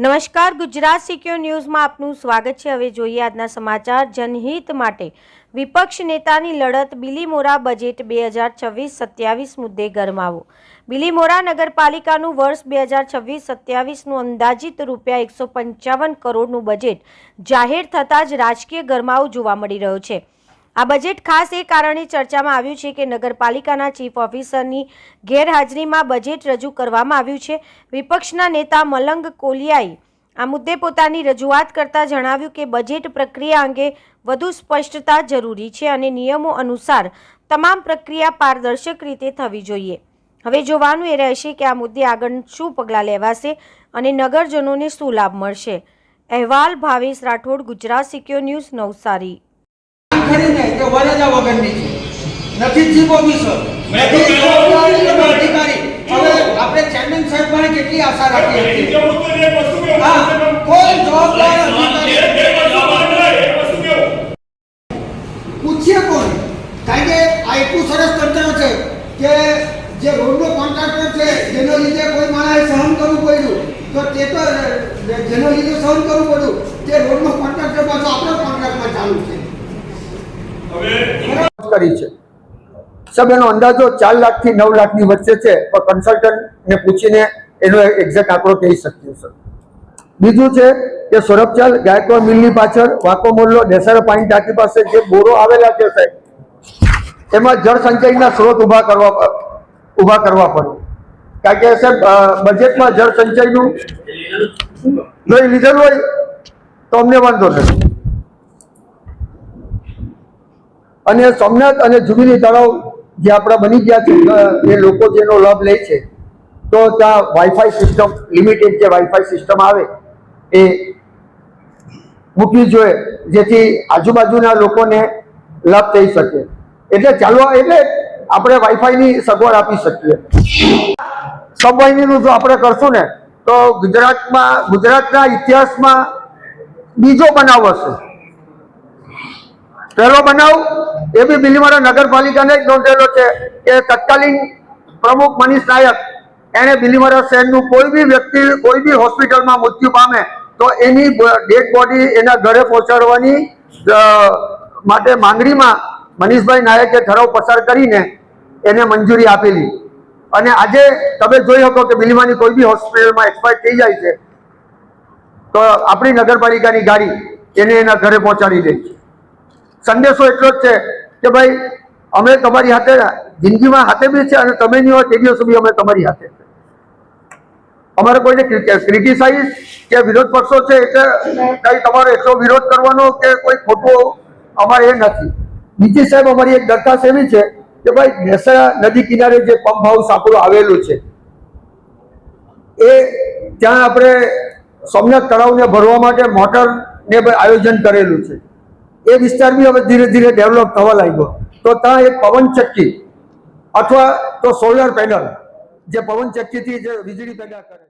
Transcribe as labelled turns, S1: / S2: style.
S1: નમસ્કાર, ગુજરાત સિક્યોર ન્યૂઝમાં આપનું સ્વાગત છે। હવે જોઈએ આજના સમાચાર। જનહિત માટે વિપક્ષ નેતાની લડત। બિલીમોરા બજેટ 2026-27 મુદ્દે ગરમાવો। બિલીમોરા નગરપાલિકાનું વર્ષ 2026-27નું અંદાજિત ₹155 કરોડનું બજેટ જાહેર થતાં જ રાજકીય ગરમાવો જોવા મળી રહ્યો છે। આ બજેટ ખાસ એ કારણે ચર્ચામાં આવ્યું છે કે નગરપાલિકાના ચીફ ઓફિસરની ગેરહાજરીમાં બજેટ રજૂ કરવામાં આવ્યું છે। વિપક્ષના નેતા મલંગ કોલિયાએ આ મુદ્દે પોતાની રજૂઆત કરતા જણાવ્યું કે બજેટ પ્રક્રિયા અંગે વધુ સ્પષ્ટતા જરૂરી છે અને નિયમો અનુસાર તમામ પ્રક્રિયા પારદર્શક રીતે થવી જોઈએ। હવે જોવાનું એ રહેશે કે આ મુદ્દે આગળ શું પગલાં લેવાશે અને નગરજનોને શું લાભ મળશે। અહેવાલ ભાવેશ રાઠોડ, ગુજરાત સિક્યોર ન્યૂઝ, નવસારી।
S2: કરીને કે વરેજા વગરની છે નથી ચીફ ઓફિસર અધિકારી। હવે આપણે ચેરમેન સાહેબ પર કેટલી આશા રાખી હતી, કોઈ જવાબદાર પૂછીએ કોણ? કારણ કે આ એટલું સરસ તંત્ર છે કે જે રોડનો કોન્ટ્રાક્ટર છે જેનો લીધે કોઈ માણસે સહન કરવું પડ્યું, તો તે તો જેનો લીધે સહન કરવું પડ્યું તે રોડનો કોન્ટ્રાક્ટર પાછો આપણો કોન્ટ્રાક્ટમાં ચાલુ છે।
S3: કરી છે સબ એનો અંદાજો 4 લાખથી 9 લાખની વચ્ચે છે, પણ કન્સલ્ટન્ટને પૂછીને એનો એક્ઝેક્ટ આંકડો કહી શકીએ સર। બીજું છે કે સોરબચાલ ગાયકવાડ મિલની પાછળ વાકો મોલ્લો દેસારા પાણી ટાંકી પાસે જે બોરો આવેલા છે સાહેબ, એમાં જળ સંચયના સ્ત્રોત ઊભા કરવા પડે। કારણ કે સાહેબ બજેટમાં જળ સંચયનું જો લીધેલું હોય તો અમને વાંધો નથી। અને સોમનાથ અને જુબિલી તળાવ જે આપણા બની ગયા છે, એ લોકો જેનો લાભ લે છે, તો ત્યાં વાઈફાઈ સિસ્ટમ લિમિટેડ જે વાઈફાઈ સિસ્ટમ આવે એ મૂકવી જોઈએ, જેથી આજુબાજુના લોકોને લાભ થઈ શકે। એટલે આપણે વાઈફાઈની સગવડ આપી શકીએ। સબવાહિનીનું જો આપણે કરશું ને તો ગુજરાતના ઇતિહાસમાં બીજો બનાવ હશે। પહેલો બનાવ એ બી બિલીમોરા નગરપાલિકાને જ નોંધેલો છે કે તત્કાલીન પ્રમુખ મનીષ નાયક એણે બિલીમોરા શહેરનું કોઈ બી વ્યક્તિ કોઈ બી હોસ્પિટલમાં મૃત્યુ પામે તો એની ડેડ બોડી એના ઘરે પહોંચાડવાની માટે માંગણીમાં મનીષભાઈ નાયકે ઠરાવ પસાર કરીને એને મંજૂરી આપેલી। અને આજે તમે જોઈ શકો કે બિલીમોરાની કોઈ બી હોસ્પિટલમાં એક્સપાયર થઈ જાય છે તો આપણી નગરપાલિકાની ગાડી એને એના ઘરે પહોંચાડી દે છે। સંદેશો એટલો જ છે કે ભાઈ અમે તમારી હાથે જિંદગીમાં હાથે બી છે અને તમે નહીં હોય તે દિવસ સુધી અમે તમારી હાથે છે। અમારે કોઈને ક્રિટિસાઇઝ કે વિરોધ પક્ષો છે એટલે કંઈ તમારે એટલો વિરોધ કરવાનો કે કોઈ ખોટું અમારે એ નથી। બીજી સાહેબ અમારી એક દરખાસ્ત એવી છે કે ભાઈ દેસારા નદી કિનારે જે પંપ હાઉસ આપણું આવેલું છે એ ત્યાં આપણે સોમનાથ તળાવને ભરવા માટે મોટરને આયોજન કરેલું છે। એ વિસ્તાર બી હવે ધીરે ધીરે ડેવલપ થવા લાગ્યો, તો ત્યાં એક પવન ચક્કી અથવા તો સોલર પેનલ જે પવન ચક્કીથી જે વીજળી પેદા કરે